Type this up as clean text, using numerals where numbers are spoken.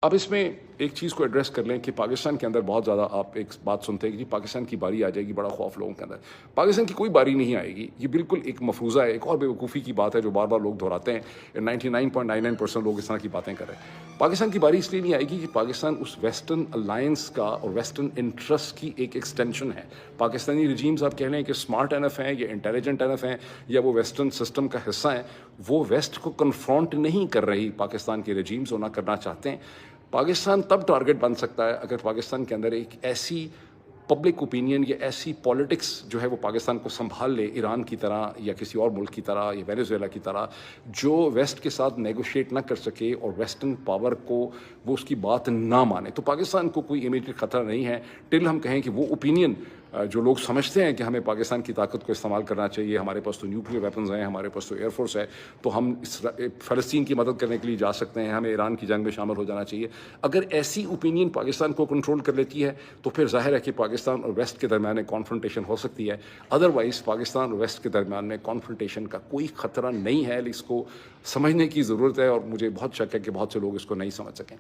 अब इसमें एक चीज़ को एड्रेस कर लें कि पाकिस्तान के अंदर बहुत ज़्यादा आप एक बात सुनते हैं कि जी पाकिस्तान की बारी आ जाएगी, बड़ा खौफ लोगों के अंदर। पाकिस्तान की कोई बारी नहीं आएगी, ये बिल्कुल एक मफरूज़ा है, एक और बेवकूफ़ी की बात है जो बार बार लोग दोहराते हैं। 99.99% लोग इस तरह की बातें कर रहे हैं। पाकिस्तान की बारी इसलिए नहीं आएगी कि पाकिस्तान उस वेस्टर्न अलायंस का और वेस्टर्न इंटरेस्ट की एक एक्सटेंशन है। पाकिस्तानी रजीम्स आप कह लें कि स्मार्ट एनफ हैं या इंटेलिजेंट एनफ हैं या वो वेस्टर्न सिस्टम का हिस्सा हैं, वो वेस्ट को कन्फ्रंट नहीं कर रही पाकिस्तान के रजीम्स, और ना करना चाहते हैं। पाकिस्तान तब टारगेट बन सकता है अगर पाकिस्तान के अंदर एक ऐसी पब्लिक ओपिनियन या ऐसी पॉलिटिक्स जो है वो पाकिस्तान को संभाल ले, ईरान की तरह या किसी और मुल्क की तरह या वेनेजुएला की तरह, जो वेस्ट के साथ नेगोशिएट ना कर सके और वेस्टर्न पावर को वो उसकी बात ना माने। तो पाकिस्तान को कोई इमीडिएट ख़तरा नहीं है टिल हम कहें कि वो ओपिनियन जो लोग समझते हैं कि हमें पाकिस्तान की ताकत को इस्तेमाल करना चाहिए, हमारे पास तो न्यूक्लियर वेपन्स हैं, हमारे पास तो एयरफोर्स है, तो हम फ़लस्तीन की मदद करने के लिए जा सकते हैं, हमें ईरान की जंग में शामिल हो जाना चाहिए। अगर ऐसी ओपिनियन पाकिस्तान को कंट्रोल कर लेती है तो फिर ज़ाहिर है कि पाकिस्तान और वेस्ट के दरमियान एक कॉन्फ्रंटेशन हो सकती है। अदरवाइज़ पाकिस्तान और वेस्ट के दरमियान में कॉन्फ्रंटेशन का कोई ख़तरा नहीं है। इसको समझने की ज़रूरत है और मुझे बहुत शक है कि बहुत से लोग इसको नहीं समझ सकें।